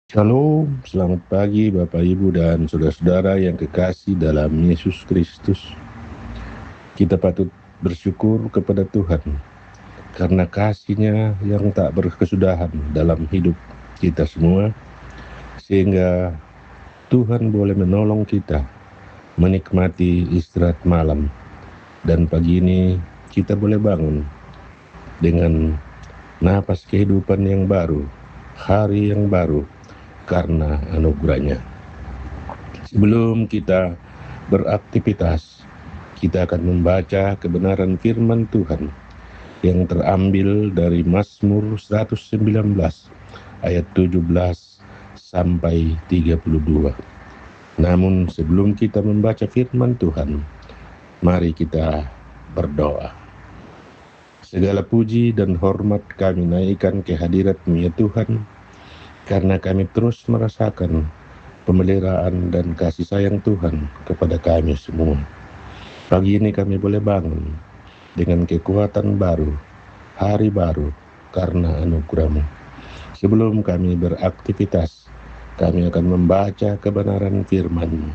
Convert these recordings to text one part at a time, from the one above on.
Shalom, selamat pagi Bapak Ibu dan saudara-saudara yang kekasih dalam Yesus Kristus. Kita patut bersyukur kepada Tuhan karena kasih-Nya yang tak berkesudahan dalam hidup kita semua, sehingga Tuhan boleh menolong kita menikmati istirahat malam, dan pagi ini kita boleh bangun dengan napas kehidupan yang baru, hari yang baru karena anugerah-Nya. Sebelum kita beraktivitas, kita akan membaca kebenaran firman Tuhan yang terambil dari Mazmur 119 ayat 17 sampai 32. Namun sebelum kita membaca firman Tuhan, mari kita berdoa. Segala puji dan hormat kami naikkan kehadirat-Mu ya Tuhan, karena kami terus merasakan pemeliharaan dan kasih sayang Tuhan kepada kami semua. Pagi ini kami boleh bangun dengan kekuatan baru, hari baru karena anugerah-Mu. Sebelum kami beraktivitas, kami akan membaca kebenaran firman-Mu.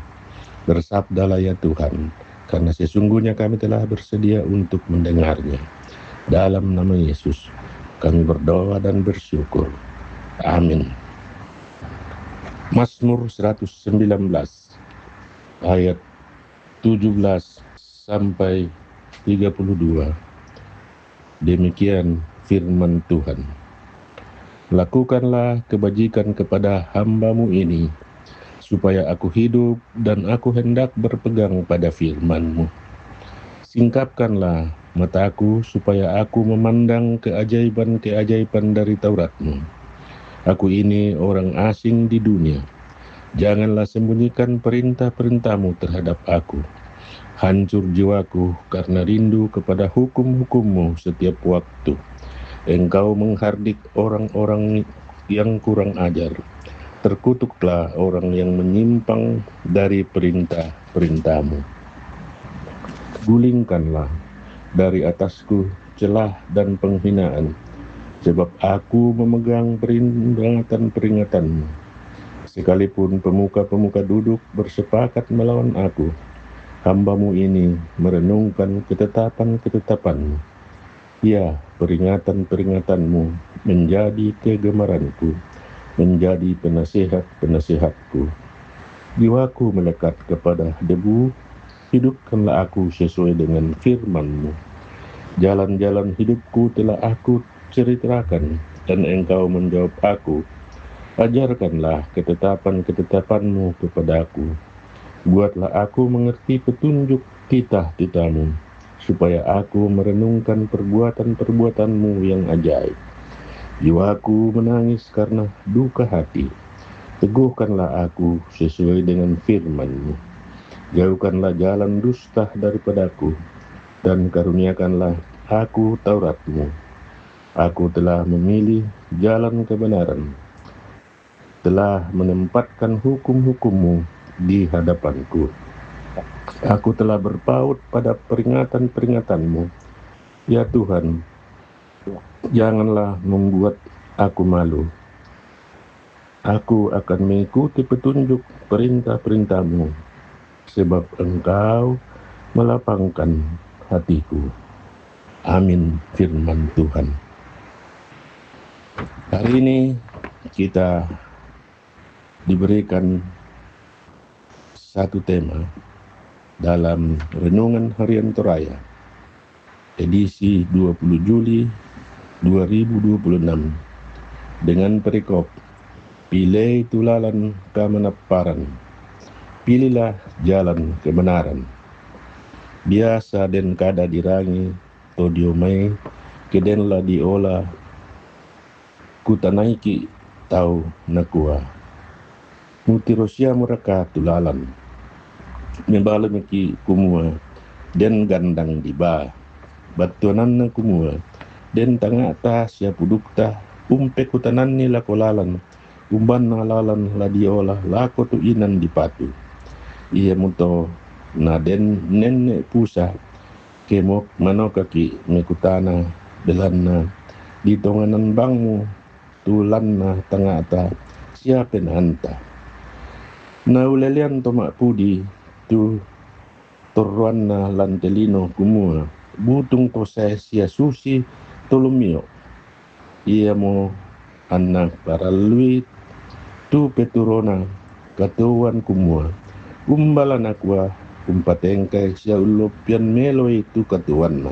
Bersabdalah ya Tuhan, karena sesungguhnya kami telah bersedia untuk mendengarnya. Dalam nama Yesus, kami berdoa dan bersyukur. Amin. Mazmur 119 ayat 17 sampai 32. Demikian firman Tuhan. Lakukanlah kebajikan kepada hamba-Mu ini, supaya aku hidup dan aku hendak berpegang pada firman-Mu. Singkapkanlah mataku supaya aku memandang keajaiban-keajaiban dari Taurat-Mu. Aku ini orang asing di dunia. Janganlah sembunyikan perintah-perintah-Mu terhadap aku. Hancur jiwaku karena rindu kepada hukum-hukum-Mu setiap waktu. Engkau menghardik orang-orang yang kurang ajar. Terkutuklah orang yang menyimpang dari perintah-perintah-Mu. Gulingkanlah dari atasku celah dan penghinaan, sebab aku memegang peringatan-peringatan-Mu. Sekalipun pemuka-pemuka duduk bersepakat melawan aku, hamba-Mu ini merenungkan ketetapan-ketetapan-Mu. Ya, peringatan-peringatan-Mu menjadi kegemaranku, menjadi penasihat-penasihatku. Jiwaku melekat kepada debu, hidupkanlah aku sesuai dengan firman-Mu. Jalan-jalan hidupku telah aku ceritakan, dan Engkau menjawab aku. Ajarkanlah ketetapan-ketetapan-Mu kepadaku. Buatlah aku mengerti petunjuk titah-titah-Mu, supaya aku merenungkan perbuatan-perbuatan-Mu yang ajaib. Jiwaku menangis karena duka hati. Teguhkanlah aku sesuai dengan firman-Mu. Jauhkanlah jalan dusta daripadaku, dan karuniakanlah aku Taurat-Mu. Aku telah memilih jalan kebenaran, telah menempatkan hukum-hukum-Mu di hadapanku. Aku telah berpaut pada peringatan-peringatan-Mu. Ya Tuhan, janganlah membuat aku malu. Aku akan mengikuti petunjuk perintah-perintah-Mu, sebab Engkau melapangkan hatiku. Amin, firman Tuhan. Hari ini kita diberikan satu tema dalam Renungan Harian Toraya, edisi 20 Juli 2026, dengan perikop, pilih tulalan kemenaparan, pilihlah jalan kebenaran. Biasa den kada dirangi, todiomai, kedenlah diolah, kutanaiki tau nakua. Mutirosia mereka tulalan, membala meki kumua, den gandang diba, batuanan na kumua, den tangata siya pudukta, umpe kutanan nila kolalan, umban nalalan la diolah, lako tu inan dipatu. Iya muto na den nenne pusa, kemok manokaki mekutana, delan na, ditonganan bangmu, tulan na tangata, siapa anta. Na ulelian tomak pudi tu torwana lantelino kumua butung to saya sia susi tolumio. Ia mo anak paralui tu peturona katuan kumua. Umbalan akwa kumpatengkai sia ulopian melo itu katuan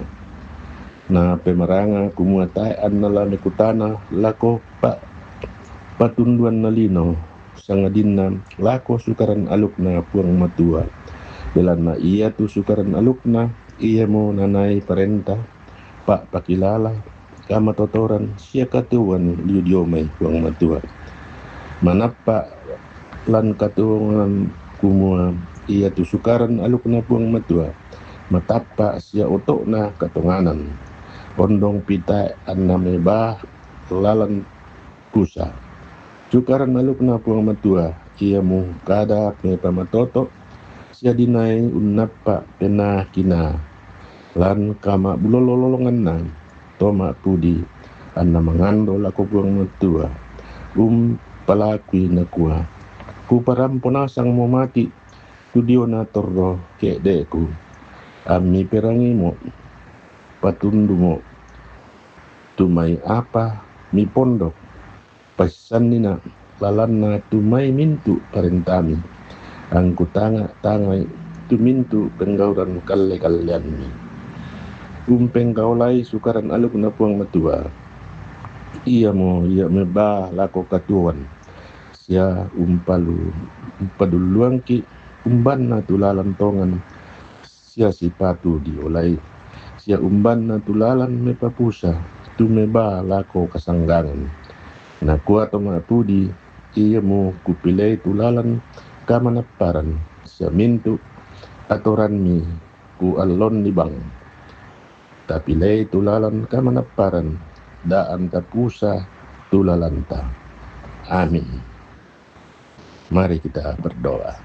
na pemeranga kumua tai annala mekutana lako patunduan nalino sangadina lako sukaran alukna puang matua belana ia tu sukaran alukna ia mo nanai parenta pak pakilala kama totoran sia katuan liudiomai puang matua manapa lan katuan kumua ia tu sukaran alukna puang matua matapa sia otokna katonganan ondong pita anname bah lalan pusa sukaran alukna puang matua ia mu kada me pamatoto sia dinai unnapa pena kina lan kama bulololongan na toma pudi anna mangando lako puang matua palakui nakua ku parampona sang mo mati tudio na torro kedeku ami perangimo patundumo tumai apa mi pondok pasanina lalanna tumai mintu parentami angku tangai tu mintu penggauran kalle kallianmi penggaulai sukaran aluk na puang matua ia meba lako katuan sia umpaduluangki umban na tulalan tongan sia sipatu diolai sia umban na tulalan me papusa tu meba lako kasanggangan na kuato mapudi ia mo kupilay tulalan kamanaparan sia mintu atoran mi ku alon libang tapilay tulalan kamanaparan daan tapusa tulalanta. Amin. Mari kita berdoa.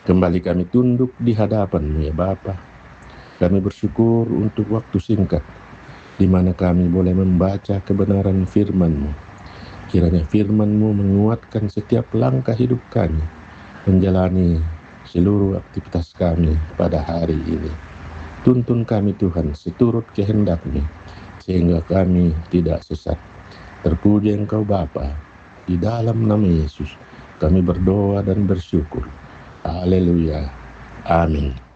Kembali kami tunduk di hadapan-Mu ya Bapa. Kami bersyukur untuk waktu singkat di mana kami boleh membaca kebenaran firman-Mu. Kiranya firman-Mu menguatkan setiap langkah hidup kami, menjalani seluruh aktivitas kami pada hari ini. Tuntun kami Tuhan seturut kehendak-Mu, sehingga kami tidak sesat. Terpuji Engkau Bapa, di dalam nama Yesus kami berdoa dan bersyukur. Haleluya. Amin.